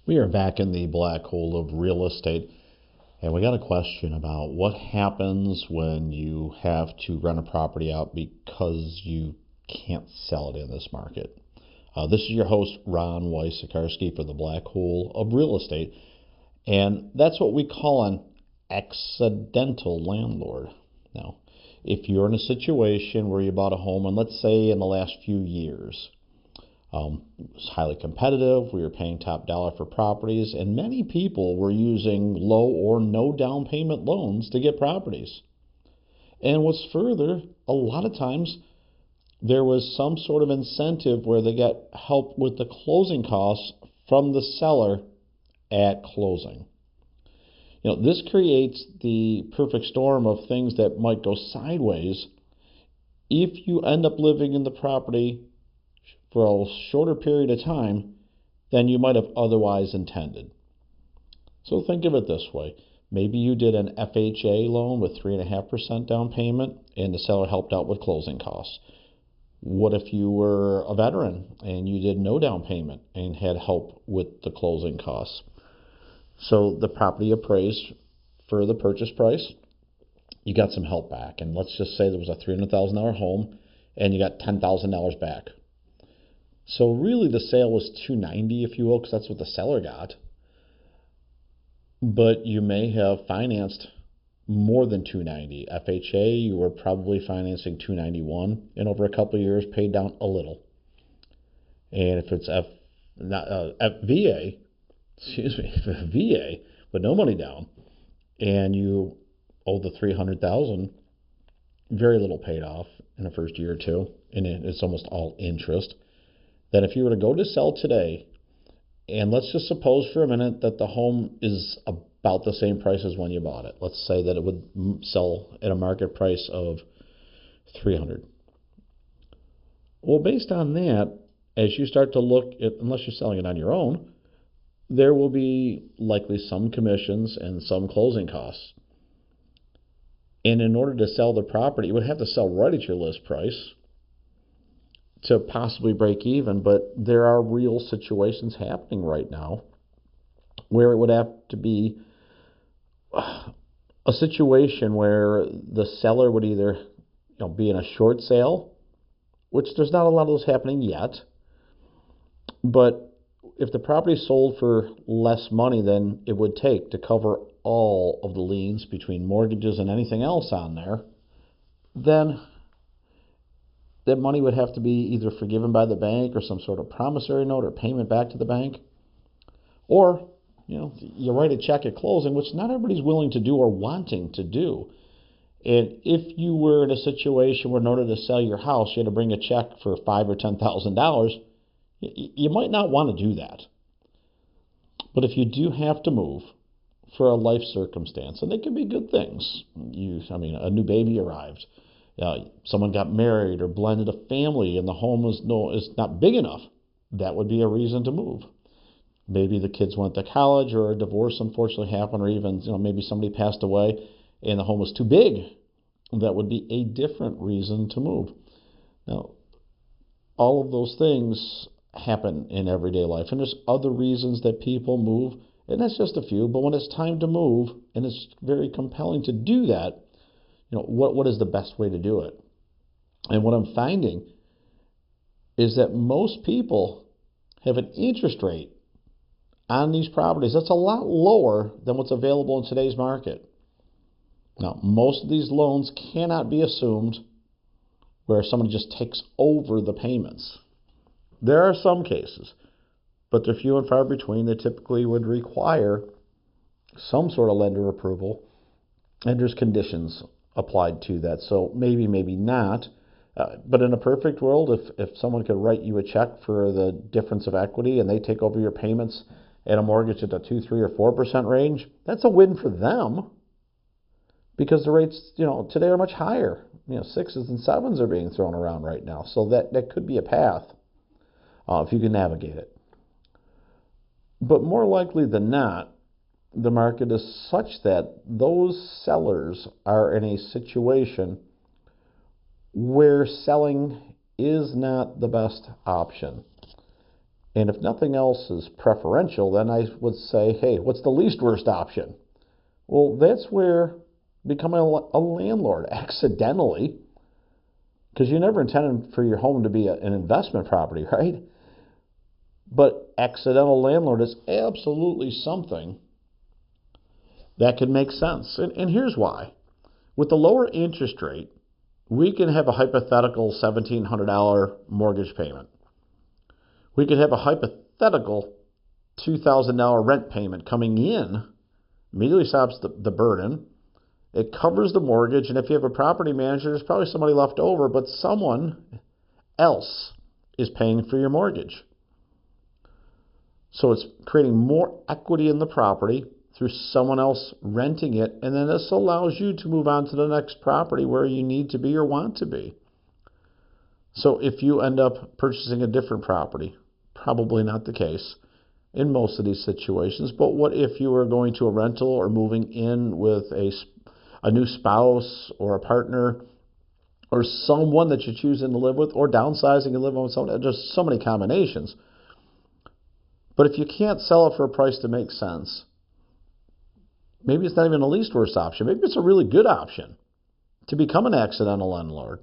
We are back in the black hole of real estate, and we got a question about what happens when you have to rent a property out because you can't sell it in this market. This is your host, Ron Weiss-Sikarski, for the black hole of real estate, and that's what we call an accidental landlord. Now, if you're in a situation where you bought a home, and let's say in the last few years, it was highly competitive, we were paying top dollar for properties, and many people were using low or no down payment loans to get properties. And what's further, a lot of times there was some sort of incentive where they got help with the closing costs from the seller at closing. This creates the perfect storm of things that might go sideways if you end up living in the property for a shorter period of time than you might have otherwise intended. So think of it this way. Maybe you did an FHA loan with 3.5% down payment and the seller helped out with closing costs. What if you were a veteran and you did no down payment and had help with the closing costs? So the property appraised for the purchase price, you got some help back. And let's just say there was a $300,000 home and you got $10,000 back. So really the sale was $290,000, if you will, because that's what the seller got. But you may have financed more than $290,000. FHA, you were probably financing $291,000, and over a couple of years paid down a little. And if it's VA with no money down, and you owe the $300,000, very little paid off in the first year or two, and it's almost all interest. That if you were to go to sell today, and let's just suppose for a minute that the home is about the same price as when you bought it. Let's say that it would sell at a market price of $300,000. Well, based on that, as you start to look at, unless you're selling it on your own, there will be likely some commissions and some closing costs. And in order to sell the property, you would have to sell right at your list price to possibly break even, but there are real situations happening right now where it would have to be a situation where the seller would either be in a short sale, which there's not a lot of those happening yet, but if the property sold for less money than it would take to cover all of the liens between mortgages and anything else on there, then that money would have to be either forgiven by the bank or some sort of promissory note or payment back to the bank. Or, you write a check at closing, which not everybody's willing to do or wanting to do. And if you were in a situation where in order to sell your house, you had to bring a check for $5,000 or $10,000, you might not want to do that. But if you do have to move for a life circumstance, and they can be good things. A new baby arrived. Someone got married or blended a family and the home is not big enough, that would be a reason to move. Maybe the kids went to college or a divorce unfortunately happened, or even maybe somebody passed away and the home was too big. That would be a different reason to move. Now, all of those things happen in everyday life, and there's other reasons that people move, and that's just a few. But when it's time to move and it's very compelling to do that, what is the best way to do it? And what I'm finding is that most people have an interest rate on these properties that's a lot lower than what's available in today's market. Now, most of these loans cannot be assumed where someone just takes over the payments. There are some cases, but they're few and far between. They typically would require some sort of lender approval, and there's conditions applied to that. So maybe not. But in a perfect world, if someone could write you a check for the difference of equity and they take over your payments at a mortgage at the 2, 3, or 4% range, that's a win for them because the rates, today are much higher. 6s and 7s are being thrown around right now. So that could be a path if you can navigate it. But more likely than not, the market is such that those sellers are in a situation where selling is not the best option. And if nothing else is preferential, then I would say, hey, what's the least worst option? Well, that's where becoming a landlord accidentally, because you never intended for your home to be an investment property, right? But accidental landlord is absolutely something that can make sense. And here's why. With the lower interest rate, we can have a hypothetical $1,700 mortgage payment. We could have a hypothetical $2,000 rent payment coming in, immediately stops the burden. It covers the mortgage, and if you have a property manager, there's probably somebody left over, but someone else is paying for your mortgage. So it's creating more equity in the property through someone else renting it, and then this allows you to move on to the next property where you need to be or want to be. So if you end up purchasing a different property, probably not the case in most of these situations, but what if you were going to a rental or moving in with a new spouse or a partner or someone that you're choosing to live with, or downsizing and living with someone? There's so many combinations. But if you can't sell it for a price that makes sense, maybe it's not even the least worst option. Maybe it's a really good option to become an accidental landlord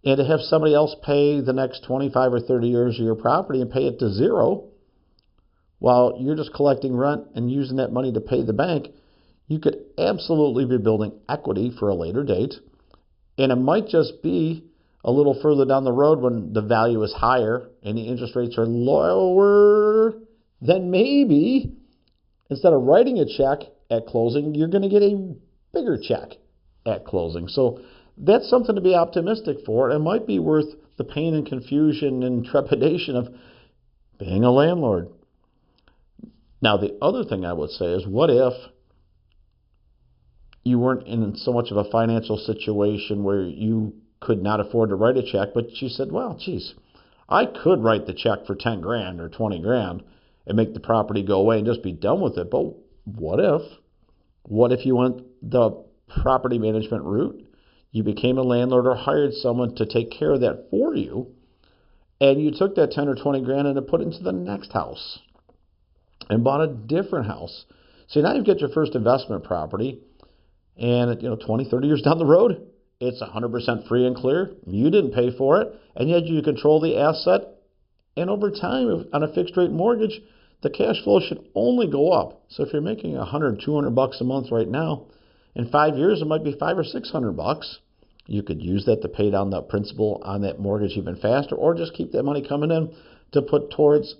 and to have somebody else pay the next 25 or 30 years of your property and pay it to zero while you're just collecting rent and using that money to pay the bank. You could absolutely be building equity for a later date. And it might just be a little further down the road when the value is higher and the interest rates are lower, then maybe instead of writing a check at closing, you're going to get a bigger check at closing. So that's something to be optimistic for. It might be worth the pain and confusion and trepidation of being a landlord. Now, the other thing I would say is, what if you weren't in so much of a financial situation where you could not afford to write a check, but you said, well, geez, I could write the check for 10 grand or 20 grand and make the property go away and just be done with it. But what if you went the property management route? You became a landlord or hired someone to take care of that for you, and you took that 10 or 20 grand and put it into the next house and bought a different house. So now you've got your first investment property, and 20, 30 years down the road, it's 100% free and clear. You didn't pay for it, and yet you control the asset. And over time, on a fixed rate mortgage, the cash flow should only go up. So if you're making $100, $200 a month right now, in 5 years, it might be $500 or $600. You could use that to pay down the principal on that mortgage even faster, or just keep that money coming in to put towards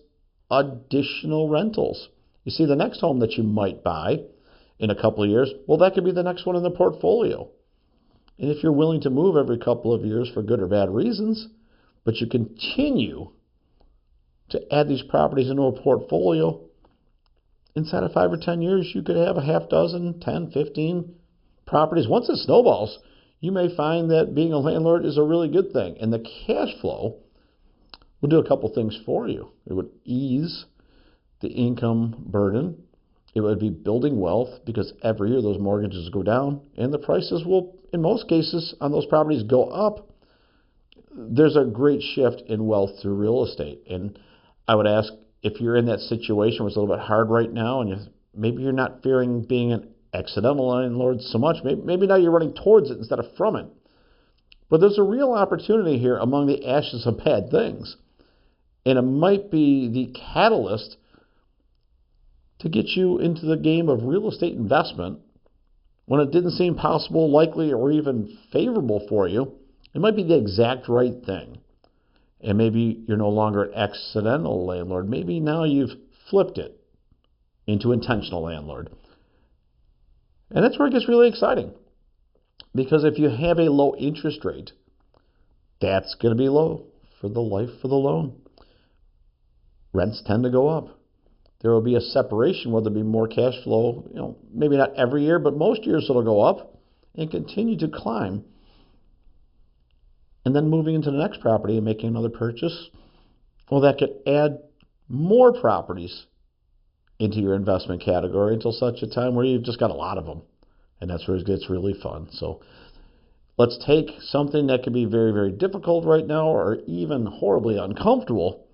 additional rentals. You see, the next home that you might buy in a couple of years, well, that could be the next one in the portfolio. And if you're willing to move every couple of years for good or bad reasons, but you continue to add these properties into a portfolio, inside of 5 or 10 years, you could have a half dozen, 10, 15 properties. Once it snowballs, you may find that being a landlord is a really good thing. And the cash flow will do a couple things for you. It would ease the income burden. It would be building wealth, because every year those mortgages go down and the prices will, in most cases, on those properties go up. There's a great shift in wealth through real estate. And I would ask, if you're in that situation where it's a little bit hard right now, and maybe you're not fearing being an accidental landlord so much, maybe now you're running towards it instead of from it. But there's a real opportunity here among the ashes of bad things. And it might be the catalyst to get you into the game of real estate investment when it didn't seem possible, likely, or even favorable for you. It might be the exact right thing. And maybe you're no longer an accidental landlord. Maybe now you've flipped it into intentional landlord. And that's where it gets really exciting. Because if you have a low interest rate, that's going to be low for the life of the loan. Rents tend to go up. There will be a separation where there'll be more cash flow, maybe not every year, but most years it'll go up and continue to climb. And then moving into the next property and making another purchase, well, that could add more properties into your investment category until such a time where you've just got a lot of them. And that's where it gets really fun. So let's take something that could be very, very difficult right now, or even horribly uncomfortable,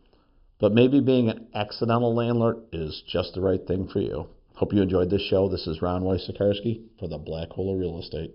But maybe being an accidental landlord is just the right thing for you. Hope you enjoyed this show. This is Ron Wysakarski for the Black Hole of Real Estate.